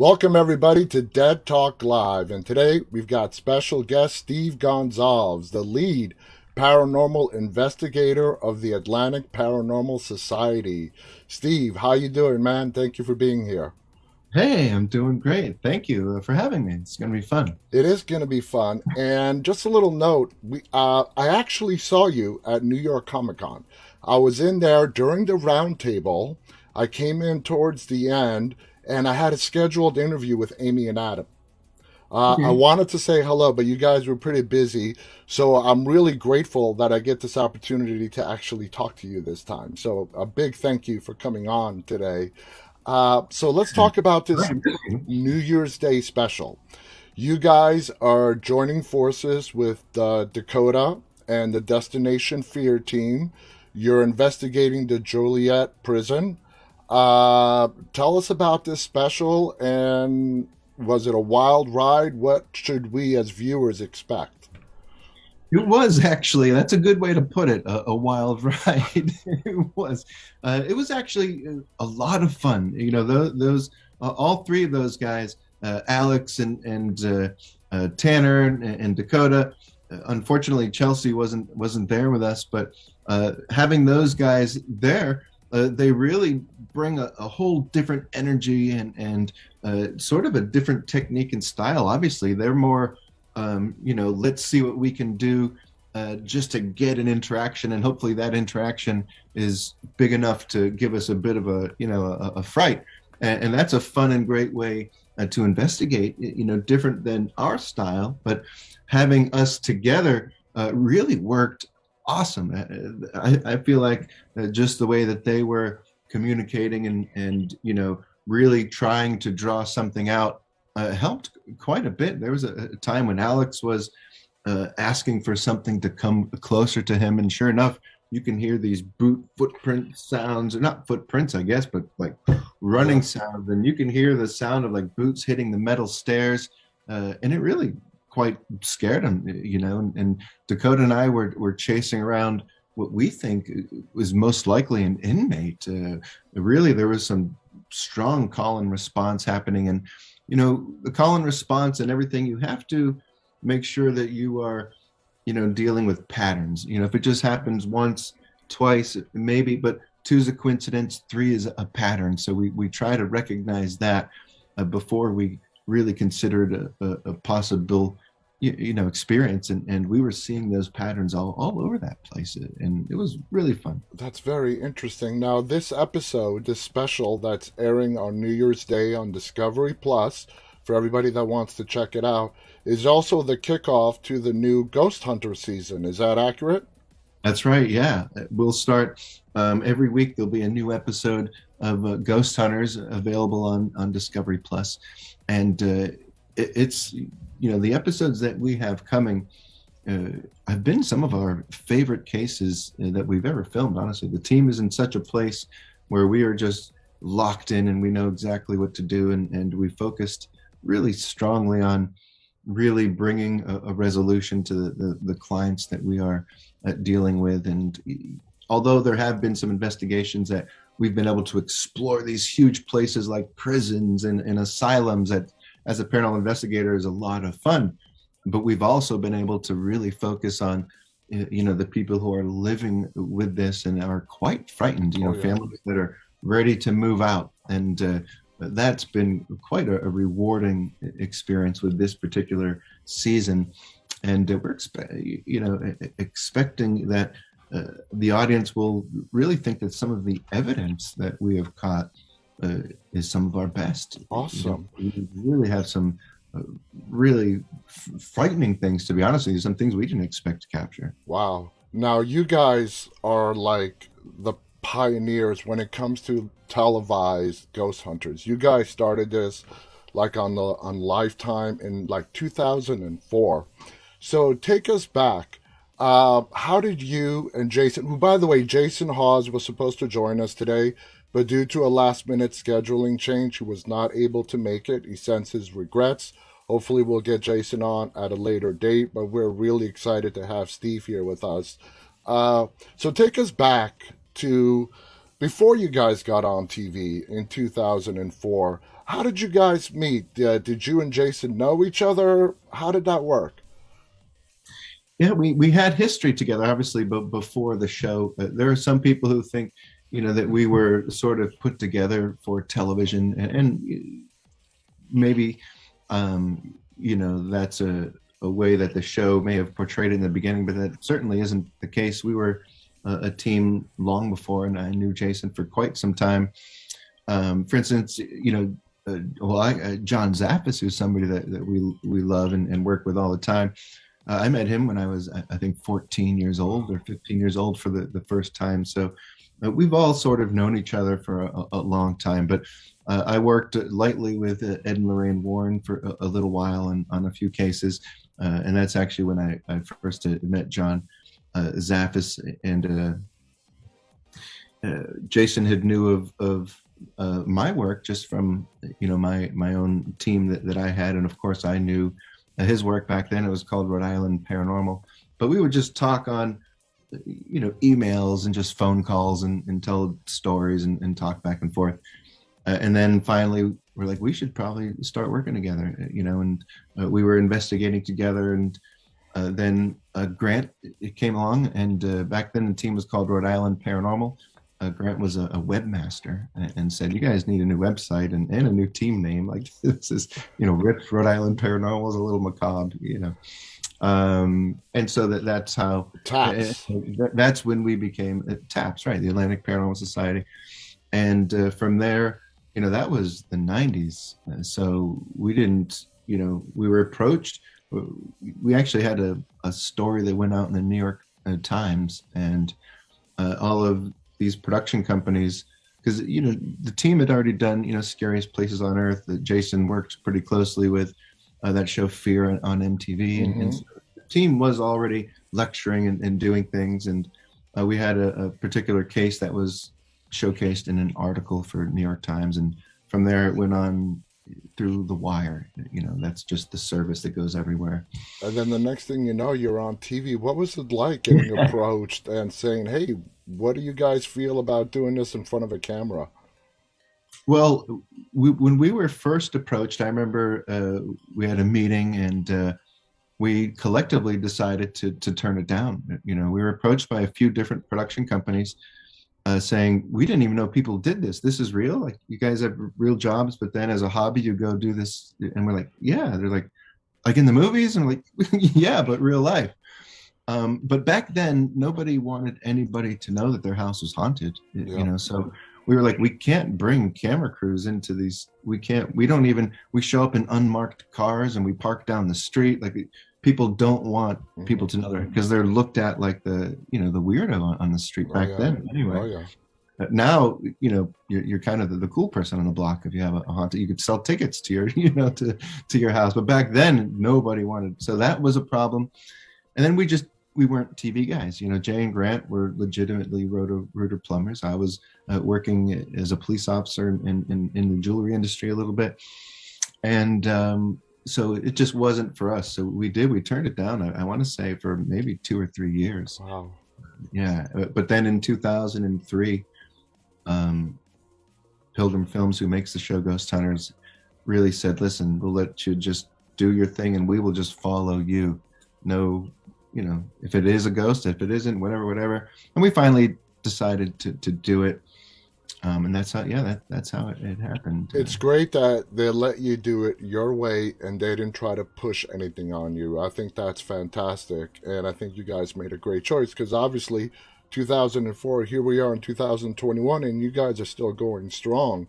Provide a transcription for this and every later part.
Welcome, everybody, to Dead Talk Live. And today we've got special guest Steve Gonsalves, the lead paranormal investigator of the Atlantic Paranormal Society. Steve, how you doing, man? Thank you for being here. Hey, I'm doing great. Thank you for having me. It's going to be fun. It is going to be fun. And just a little note, I actually saw you at New York Comic Con. I was in there during the roundtable. I came in towards the end, and I had a scheduled interview with Amy and Adam. I Okay. wanted to say hello, but you guys were pretty busy. So I'm really grateful that I get this opportunity to actually talk to you this time. So a big thank you for coming on today. So let's talk about All this right. Thank you. New Year's Day special. You guys are joining forces with Dakota and the Destination Fear team. You're investigating the Joliet prison. Tell us about this special, and was it a wild ride? What should we as viewers expect? It was actually, that's a good way to put it, a wild ride. It was. It was actually a lot of fun. All three of those guys, Alex and Tanner and Dakota. Unfortunately, Chelsea wasn't there with us, but having those guys there, they really bring a whole different energy and sort of a different technique and style. Obviously, they're more let's see what we can do just to get an interaction, and hopefully that interaction is big enough to give us a bit of a fright, and that's a fun and great way to investigate. Different than our style, but having us together really worked awesome. I feel like just the way that they were communicating and really trying to draw something out helped quite a bit. There was a time when Alex was asking for something to come closer to him, and sure enough, you can hear these boot footprint sounds, or not footprints, I guess, but like Yeah, running sounds, and you can hear the sound of like boots hitting the metal stairs, and it really quite scared him, And Dakota and I were chasing around what we think was most likely an inmate. Really, there was some strong call and response happening, and the call and response and everything, you have to make sure that you are dealing with patterns. If it just happens once, twice, maybe, but two is a coincidence, three is a pattern. So we try to recognize that before we really considered a possible experience, and we were seeing those patterns all over that place, and it was really fun. that's very interesting. Now, this episode, this special that's airing on New Year's Day on Discovery Plus, for everybody that wants to check it out, is also the kickoff to the new Ghost Hunter season. Is that accurate? That's right. Yeah, we'll start every week. There'll be a new episode of Ghost Hunters available on Discovery Plus, and it's the episodes that we have coming uh, have been some of our favorite cases that we've ever filmed. Honestly, the team is in such a place where we are just locked in, and we know exactly what to do, and we focused really strongly on really bringing a resolution to the clients that we are dealing with. And although there have been some investigations that we've been able to explore these huge places like prisons and asylums, that as a paranormal investigator is a lot of fun, but we've also been able to really focus on the people who are living with this and are quite frightened, Oh, yeah. families that are ready to move out. And that's been quite a rewarding experience with this particular season. And expecting that the audience will really think that some of the evidence that we have caught is some of our best. Awesome. We really have some uh, really frightening things, to be honest with you, some things we didn't expect to capture. Wow. Now, you guys are like the pioneers when it comes to televised ghost hunters. You guys started this like on Lifetime in like 2004. So take us back. How did you and Jason, who by the way, Jason Hawes was supposed to join us today, but due to a last minute scheduling change, he was not able to make it. He sends his regrets. Hopefully, we'll get Jason on at a later date, but we're really excited to have Steve here with us. So take us back to before you guys got on TV in 2004, how did you guys meet? Did you and Jason know each other? How did that work? Yeah, we had history together, obviously, but before the show, there are some people who think, that we were sort of put together for television, and maybe, that's a way that the show may have portrayed in the beginning, but that certainly isn't the case. We were a team long before, and I knew Jason for quite some time. For instance, John Zappis, who's somebody that we love and work with all the time. I met him when I was, I think, 14 years old or 15 years old for the first time. So we've all sort of known each other for a long time. But I worked lightly with Ed and Lorraine Warren for a little while on a few cases. And that's actually when I first met John Zaffis. And Jason had knew of my work just from, my own team that I had. And of course, I knew his work back then. It was called Rhode Island Paranormal. But we would just talk on emails and just phone calls and tell stories and talk back and forth. And then finally, we're like, we should probably start working together, and we were investigating together. And then Grant it came along, and back then the team was called Rhode Island Paranormal. Grant was a webmaster and said, you guys need a new website and a new team name. Like this is, Rich Rhode Island Paranormal is a little macabre. And so that's how Taps. that's when we became TAPS, right? The Atlantic Paranormal Society. And from there, that was the 90s. So we didn't, we were approached. We actually had a story that went out in the New York Times, and all of these production companies, because the team had already done Scariest Places on Earth that Jason worked pretty closely with, that show Fear on MTV. And so the team was already lecturing and doing things. And we had a particular case that was showcased in an article for New York Times. And from there, it went on through The Wire. That's just the service that goes everywhere. And then the next thing you know, you're on TV. What was it like getting approached and saying, hey, what do you guys feel about doing this in front of a camera? Well, when we were first approached, I remember we had a meeting, and we collectively decided to turn it down. We were approached by a few different production companies saying, we didn't even know people did this. This is real? Like, you guys have real jobs, but then as a hobby, you go do this? And we're like, yeah. They're like in the movies? And we're like, yeah, but real life. But back then, nobody wanted anybody to know that their house was haunted, Yeah. so we were like, we can't bring camera crews into these. We show up in unmarked cars and we park down the street. Like, people don't want people to know because they're looked at like the weirdo on the street Oh, back yeah. then. Oh, Anyway, yeah. now, you're kind of the cool person on the block if you have a haunted. You could sell tickets to your, to your house. But back then, nobody wanted. So that was a problem. And then we weren't TV guys. Jay and Grant were legitimately rotor plumbers. I was working as a police officer in the jewelry industry a little bit. And so it just wasn't for us. So we turned it down, I want to say, for maybe 2 or 3 years. Wow. Yeah. But then in 2003, Pilgrim Films, who makes the show Ghost Hunters, really said, listen, we'll let you just do your thing and we will just follow you. No, if it is a ghost, if it isn't, whatever. And we finally decided to do it. And that's how, that's how it happened. It's great that they let you do it your way and they didn't try to push anything on you. I think that's fantastic. And I think you guys made a great choice because obviously 2004, here we are in 2021, and you guys are still going strong.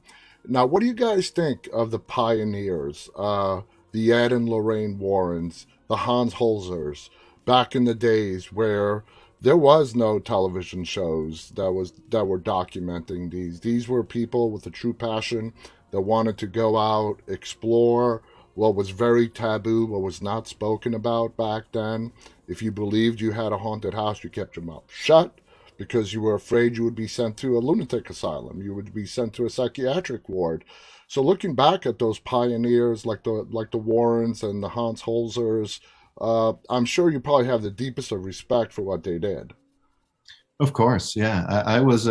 Now, what do you guys think of the pioneers, the Ed and Lorraine Warrens, the Hans Holzers, back in the days where there was no television shows that were documenting these. These were people with a true passion that wanted to go out, explore what was very taboo, what was not spoken about back then. If you believed you had a haunted house, you kept your mouth shut because you were afraid you would be sent to a lunatic asylum. You would be sent to a psychiatric ward. So looking back at those pioneers like the Warrens and the Hans Holzers, I'm sure you probably have the deepest of respect for what they did. Of course. Yeah. I was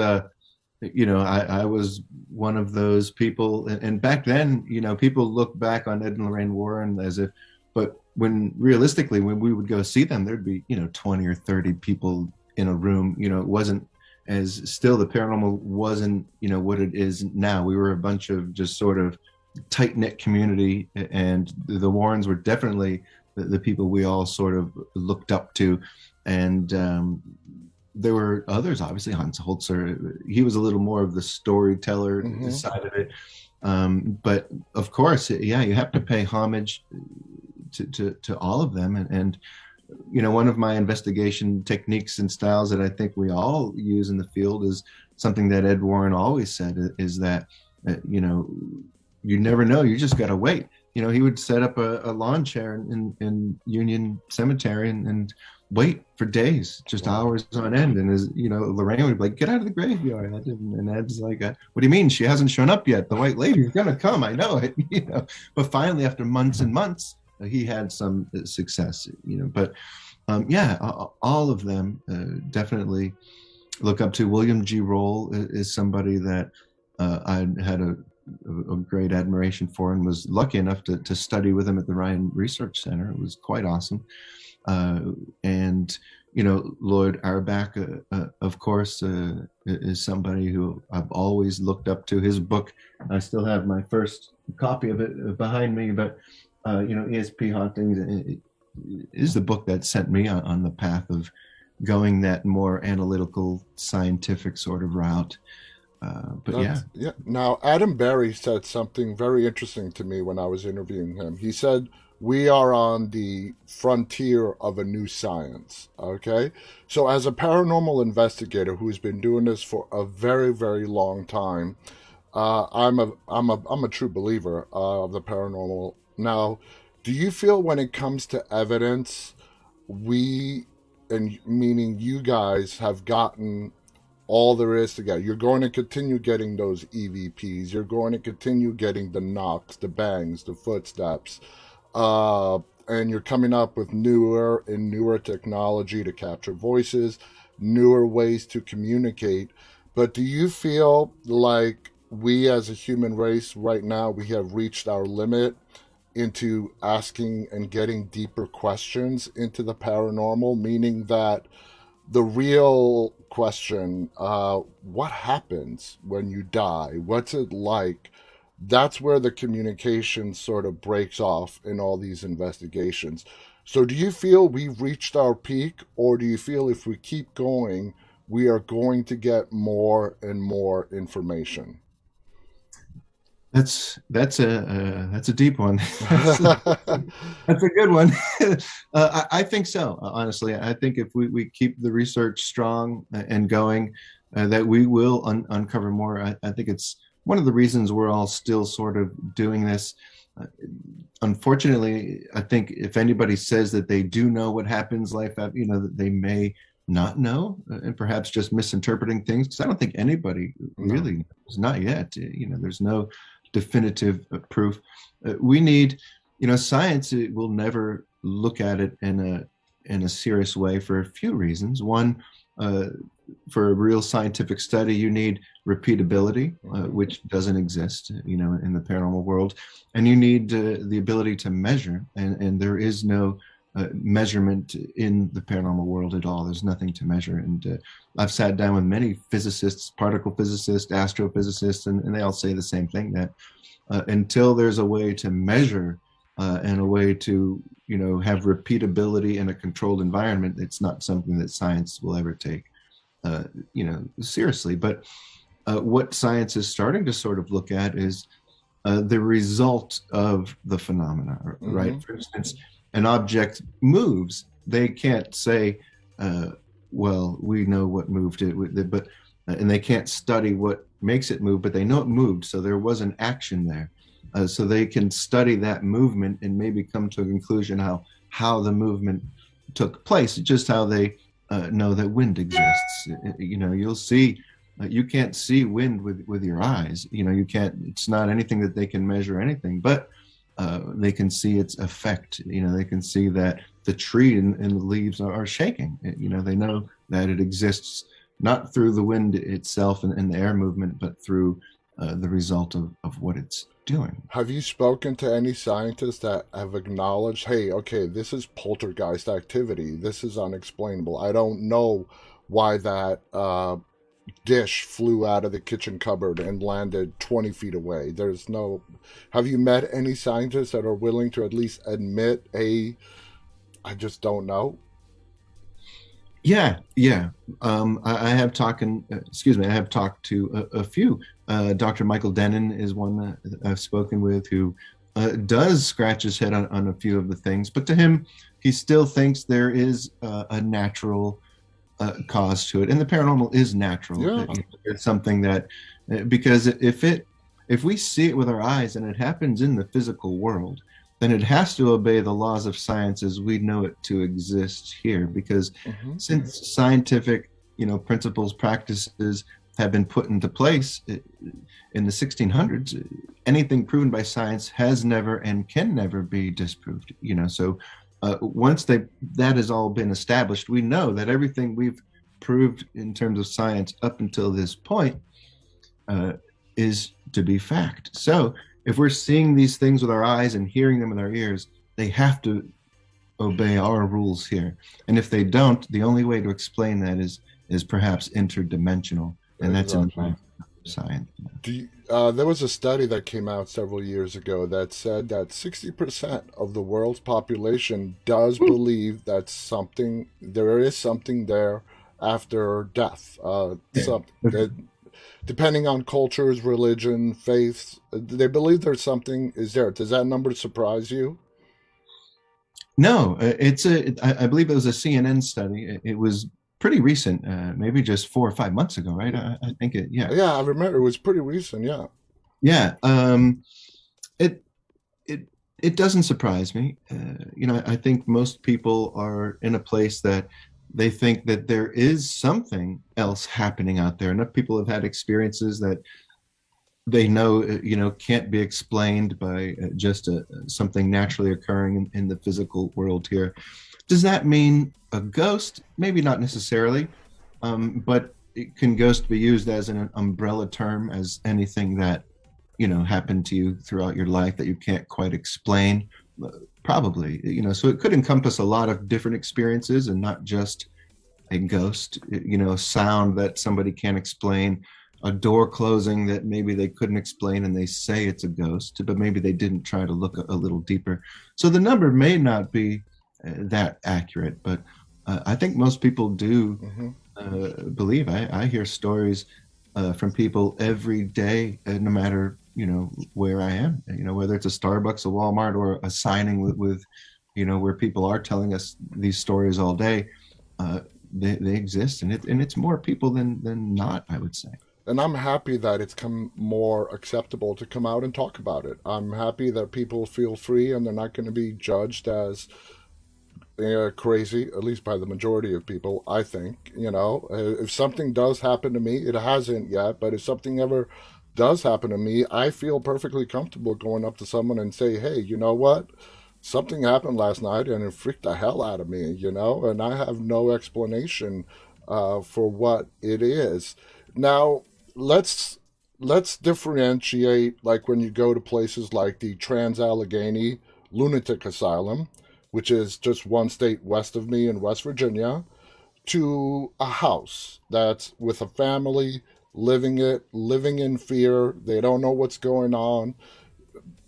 I was one of those people, and back then, people look back on Ed and Lorraine Warren as if, but when realistically, when we would go see them, there'd be, 20 or 30 people in a room. It wasn't as still the paranormal wasn't, what it is now. We were a bunch of just sort of tight knit community, and the Warrens were definitely the people we all sort of looked up to, and there were others, obviously. Hans Holzer, he was a little more of the storyteller Hmm. side of it. But of course, yeah, you have to pay homage to all of them. And, one of my investigation techniques and styles that I think we all use in the field is something that Ed Warren always said is that, you never know. You just got to wait. He would set up a lawn chair in Union Cemetery and wait for days, just Wow. hours on end. And as Lorraine would be like, "Get out of the graveyard." And Ed's like, "What do you mean? She hasn't shown up yet. The white lady's gonna come. I know it." But finally, after months and months, he had some success. But yeah, all of them definitely look up to. William G. Roll is somebody that I had a great admiration for and was lucky enough to study with him at the Ryan Research Center. It was quite awesome. And Lloyd Auerbach, of course, is somebody who I've always looked up to. His book, I still have my first copy of it behind me, but ESP Hauntings is the book that sent me on the path of going that more analytical, scientific sort of route. But yeah. That's yeah. Now, Adam Berry said something very interesting to me when I was interviewing him. He said, "We are on the frontier of a new science." Okay? So, as a paranormal investigator who's been doing this for a very, very long time, I'm a true believer of the paranormal. Now, do you feel when it comes to evidence, we, and meaning you guys, have gotten all there is to get? You're going to continue getting those EVPs. You're going to continue getting the knocks, the bangs, the footsteps, uh, and you're coming up with newer and newer technology to capture voices, newer ways to communicate. But do you feel like we as a human race right now we have reached our limit into asking and getting deeper questions into the paranormal, meaning that the real question, what happens when you die? What's it like? That's where the communication sort of breaks off in all these investigations. So, do you feel we've reached our peak, or do you feel if we keep going, we are going to get more and more information? That's a deep one. that's a, that's a good one. I think so. Honestly, I think if we keep the research strong and going, that we will uncover more. I think it's one of the reasons we're all still sort of doing this. Uh, Unfortunately, I think if anybody says that they do know what happens life after, that they may not know and perhaps just misinterpreting things, because I don't think anybody No. really knows, not yet. There's no definitive proof. We need, science will never look at it in a serious way for a few reasons. One, uh, for a real scientific study, you need repeatability, Hmm. which doesn't exist, in the paranormal world, and you need the ability to measure, and there is no measurement in the paranormal world at all. There's nothing to measure, and I've sat down with many physicists, particle physicists, astrophysicists, and they all say the same thing, that until there's a way to measure and a way to have repeatability in a controlled environment, it's not something that science will ever take seriously. But what science is starting to sort of look at is the result of the phenomena, right? Hmm. For instance, an object moves. They can't say, well, we know what moved it, but and they can't study what makes it move, but they know it moved, so there was an action there. So they can study that movement and maybe come to a conclusion how the movement took place, just how they know that wind exists. You'll see. You can't see wind with your eyes. You can't. It's not anything that they can measure anything, but they can see its effect. They can see that the tree and the leaves are shaking. They know that it exists not through the wind itself and the air movement, but through the result of what it's doing. Have you spoken to any scientists that have acknowledged, hey, okay, this is poltergeist activity. This is unexplainable. I don't know why that dish flew out of the kitchen cupboard and landed 20 feet away. There's no. Have you met any scientists that are willing to at least admit, hey, I just don't know? Yeah, yeah. I have excuse me, I have talked to a few. Dr. Michael Dennin is one that I've spoken with who does scratch his head on a few of the things, but to him, he still thinks there is a natural cause to it, and the paranormal is natural. Yeah. It's something that because if we see it with our eyes and it happens in the physical world, then it has to obey the laws of science as we know it to exist here. Because Mm-hmm. since scientific, principles, practices have been put into place in the 1600s, anything proven by science has never and can never be disproved. So once that has all been established, we know that everything we've proved in terms of science up until this point uh, is to be fact. So if we're seeing these things with our eyes and hearing them with our ears, they have to obey our rules here. And if they don't, the only way to explain that is perhaps interdimensional, and that's in Exactly. science. There was a study that came out several years ago that said that 60% of the world's population does believe that there is something there after death. Yeah. Depending on cultures, religion, faiths, they believe there's something is there. Does that number surprise you? No, I believe it was a CNN study. It was pretty recent, maybe just 4 or 5 months ago, right? I think yeah. Yeah, I remember it was pretty recent. Yeah. Yeah. It it it doesn't surprise me. I think most people are in a place that they think that there is something else happening out there. Enough people have had experiences that they know, can't be explained by just something naturally occurring in the physical world here. Does that mean a ghost? Maybe not necessarily, but can ghost be used as an umbrella term as anything that happened to you throughout your life that you can't quite explain? Probably, so it could encompass a lot of different experiences and not just a ghost, a sound that somebody can't explain, a door closing that maybe they couldn't explain and they say it's a ghost, but maybe they didn't try to look a little deeper. So the number may not be that accurate, but I think most people do Hmm. believe. I hear stories from people every day, no matter where I am. Whether it's a Starbucks, a Walmart, or a signing with where people are telling us these stories all day. They exist, and it's more people than not, I would say. And I'm happy that it's come more acceptable to come out and talk about it. I'm happy that people feel free and they're not going to be judged as crazy, at least by the majority of people, I think. If something does happen to me, it hasn't yet, but if something ever does happen to me, I feel perfectly comfortable going up to someone and say, hey, you know what? Something happened last night and it freaked the hell out of me, and I have no explanation for what it is. Now, let's let's differentiate, like when you go to places like the Trans Allegheny Lunatic Asylum, which is just one state west of me in West Virginia, to a house that's with a family living in fear. They don't know what's going on.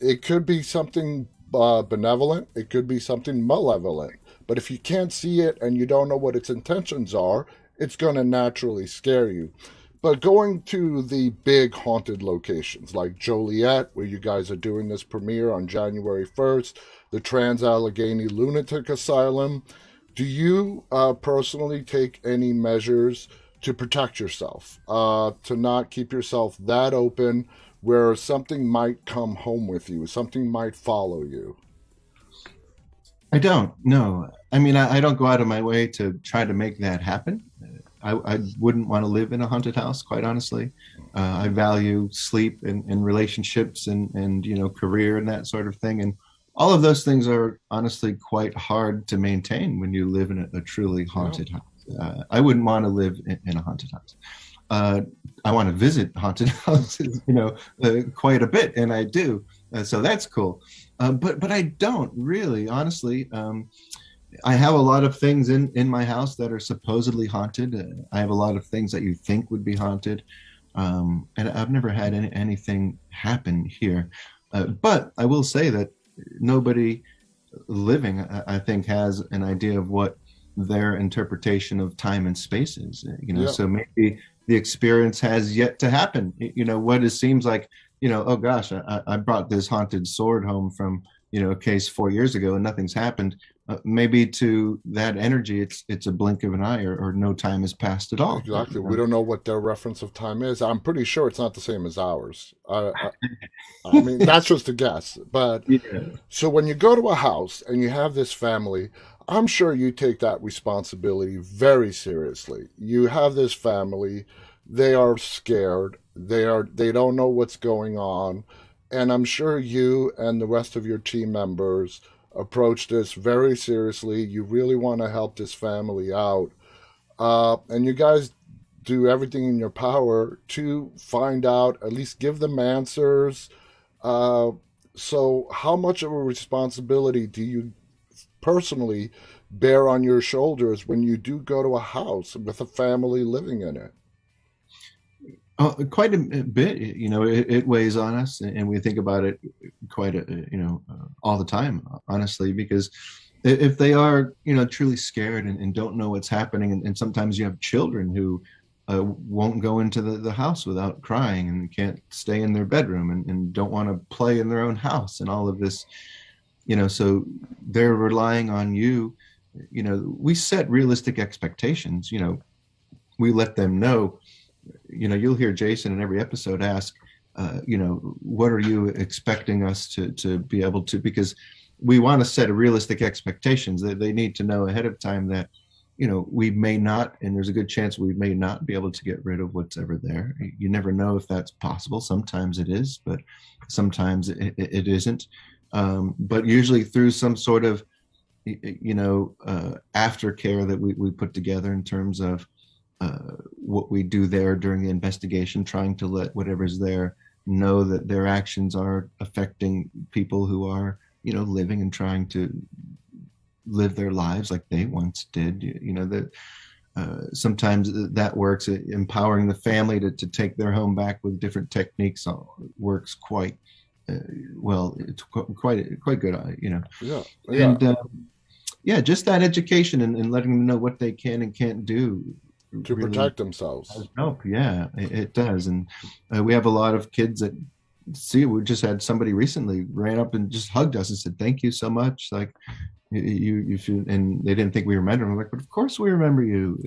It could be something benevolent, it could be something malevolent. But if you can't see it and you don't know what its intentions are, it's going to naturally scare you. But going to the big haunted locations like Joliet, where you guys are doing this premiere on January 1st, the Trans Allegheny Lunatic Asylum, do you personally take any measures to protect yourself, to not keep yourself that open where something might come home with you, something might follow you? I don't. No. I mean, I don't go out of my way to try to make that happen. I wouldn't want to live in a haunted house, quite honestly. I value sleep and relationships and career and that sort of thing. And all of those things are honestly quite hard to maintain when you live in a truly Yeah. haunted house. I wouldn't want to live in a haunted house. uh, I want to visit haunted houses, quite a bit, and I do. So that's cool. But I don't really, honestly. I have a lot of things in my house that are supposedly haunted. I have a lot of things that you think would be haunted, and I've never had anything happen here. But I will say that nobody living, I think, has an idea of what their interpretation of time and space is. Yeah, So maybe the experience has yet to happen. What it seems like, oh gosh, I brought this haunted sword home from, a case 4 years ago and nothing's happened. Maybe to that energy, it's a blink of an eye, or no time has passed at all. exactly. We don't know what their reference of time is. I'm pretty sure it's not the same as ours. I mean, that's just a guess. But Yeah. so when you go to a house and you have this family, I'm sure you take that responsibility very seriously. You have this family, they are scared, they don't know what's going on, and I'm sure you and the rest of your team members approach this very seriously. You really want to help this family out. And you guys do everything in your power to find out, at least give them answers. uh, so, how much of a responsibility do you personally bear on your shoulders when you do go to a house with a family living in it? Quite a bit. It weighs on us, and we think about it quite all the time, honestly, because if they are, truly scared and don't know what's happening, and sometimes you have children who won't go into the house without crying and can't stay in their bedroom, and don't want to play in their own house, and all of this, so they're relying on you. We set realistic expectations. We let them know. You'll hear Jason in every episode ask, what are you expecting us to be able to, because we want to set a realistic expectations. They need to know ahead of time that, we may not, and there's a good chance we may not be able to get rid of what's ever there. You never know if that's possible. Sometimes it is, but sometimes it isn't. But usually through some sort of, aftercare that we put together in terms of what we do there during the investigation, trying to let whatever's there know that their actions are affecting people who are, living and trying to live their lives like they once did. That sometimes that works. Empowering the family to take their home back with different techniques works quite well. It's quite good. Yeah, yeah, And yeah, just that education, and letting them know what they can and can't do to really protect themselves. help. Yeah, it does. And we have a lot of kids that see. We just had somebody recently ran up and just hugged us and said, "Thank you so much." Like, you should, and they didn't think we remembered them. I'm like, but of course we remember you.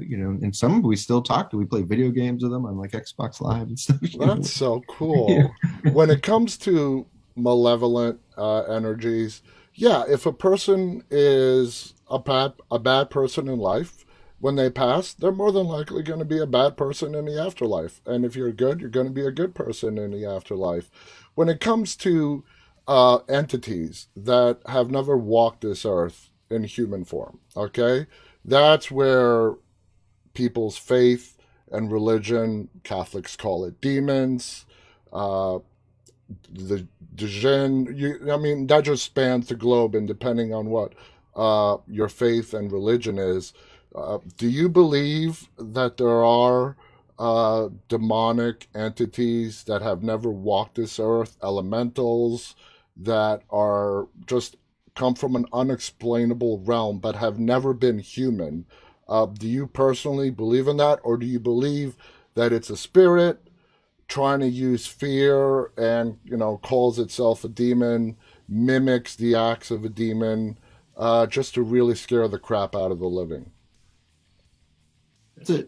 And some we still talk to. We play video games with them on like Xbox Live and stuff. That's so Yeah. cool. When it comes to malevolent energies, yeah, if a person is a bad person in life, when they pass, they're more than likely going to be a bad person in the afterlife. And if you're good, you're going to be a good person in the afterlife. When it comes to entities that have never walked this earth in human form, okay, that's where people's faith and religion, Catholics call it demons, uh, the jinn. I mean, that just spans the globe, and depending on what your faith and religion is, do you believe that there are demonic entities that have never walked this earth, elementals that are just come from an unexplainable realm but have never been human? Do you personally believe in that, or do you believe that it's a spirit trying to use fear and calls itself a demon, mimics the acts of a demon, just to really scare the crap out of the living?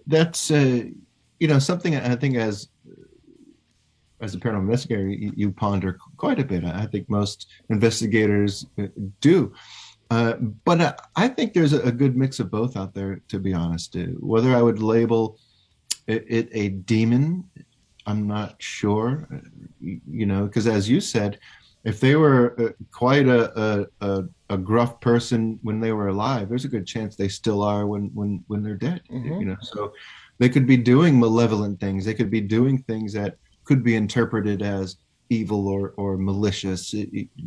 That's something I think as a paranormal investigator, you ponder quite a bit. I think most investigators do. Uh, but I think there's a good mix of both out there, to be honest. Whether I would label it a demon, I'm not sure, because as you said, if they were quite a gruff person when they were alive, there's a good chance they still are when they're dead. Hmm. So they could be doing malevolent things. They could be doing things that could be interpreted as evil or malicious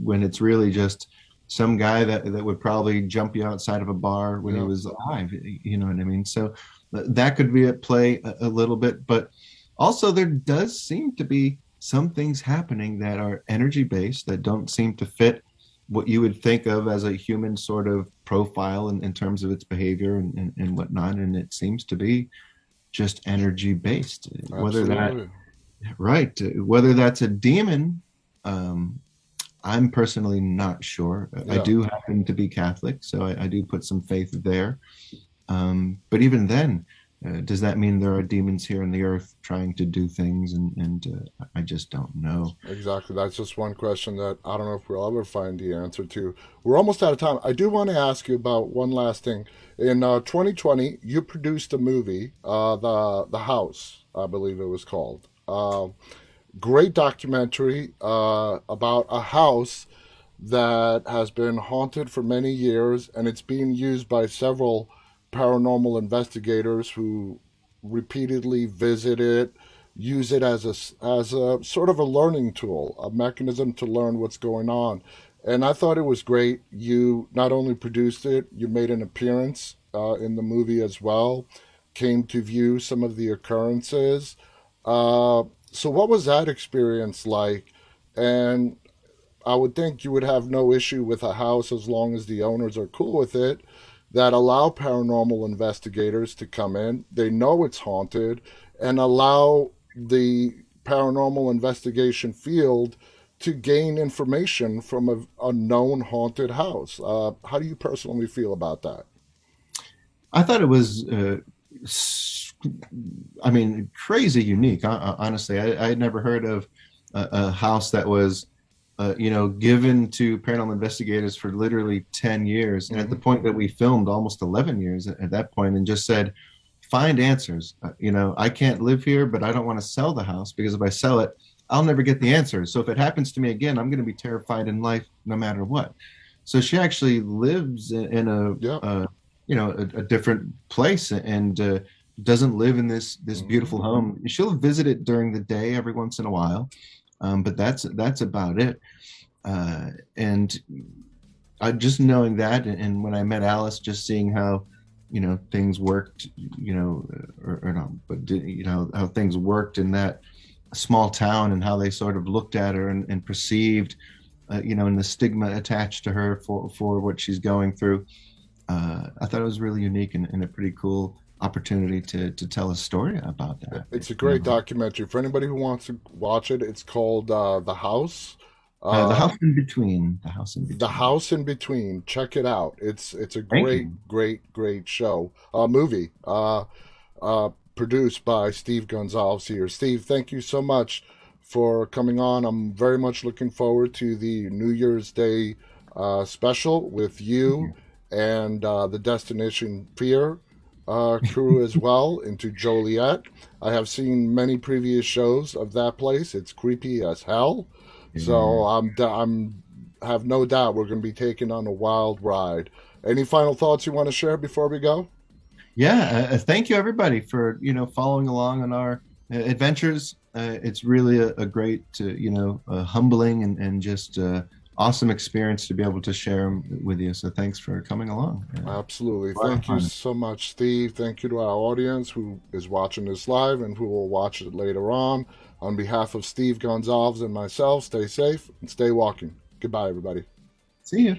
when it's really just some guy that would probably jump you outside of a bar when he Yeah, was alive. You know what I mean? So that could be at play a little bit, but also there does seem to be some things happening that are energy based that don't seem to fit what you would think of as a human sort of profile in terms of its behavior and whatnot. And it seems to be just energy based. Whether that, absolutely. right, whether that's a demon, um, I'm personally not sure. I Yeah. do happen to be Catholic, so I do put some faith there. But even then, does that mean there are demons here on the earth trying to do things? And I just don't know. Exactly. That's just one question that I don't know if we'll ever find the answer to. We're almost out of time. I do want to ask you about one last thing. In 2020, you produced a movie, the House, I believe it was called. Great documentary about a house that has been haunted for many years, and it's being used by several paranormal investigators who repeatedly visit it, use it as a sort of a learning tool, a mechanism to learn what's going on. And I thought it was great. You not only produced it, you made an appearance in the movie as well, came to view some of the occurrences. So, what was that experience like? And I would think you would have no issue with a house as long as the owners are cool with it, that allow paranormal investigators to come in. They know it's haunted and allow the paranormal investigation field to gain information from a known haunted house. How do you personally feel about that? I thought it was, I mean, crazy unique. Honestly, I had never heard of a house that was, given to paranormal investigators for literally 10 years. And at the Hmm. point that we filmed, almost 11 years at that point, and just said, find answers. I can't live here, but I don't want to sell the house because if I sell it, I'll never get the answers. So if it happens to me again, I'm going to be terrified in life no matter what. So she actually lives in Yeah. a different place and doesn't live in this Hmm. beautiful home. She'll visit it during the day every once in a while, but that's about it. And I just knowing that, and when I met Alice, just seeing how things worked, or not, but how things worked in that small town and how they sort of looked at her and perceived, and the stigma attached to her for what she's going through. I thought it was really unique and a pretty cool opportunity to tell a story about that. It's a great documentary. For anybody who wants to watch it, it's called The House. The Uh, house in between, the house in The between. House in Between. Check it out. It's a Thank great, you. great, great show. Movie. Produced by Steve Gonsalves here. Steve, thank you so much for coming on. I'm very much looking forward to the New Year's Day special with Thank you you. and the Destination Fear crew as well into Joliet. I have seen many previous shows of that place. It's creepy as hell. So Yeah. I'm have no doubt we're going to be taken on a wild ride. Any final thoughts you want to share before we go? Yeah, thank you everybody for following along on our adventures. It's really a great, humbling and just awesome experience to be able to share 'em with you. So thanks for coming along. Absolutely. A lot of Thank you fun. so much, Steve. Thank you to our audience who is watching this live and who will watch it later on. On behalf of Steve Gonsalves and myself, stay safe and stay walking. Goodbye, everybody. See you.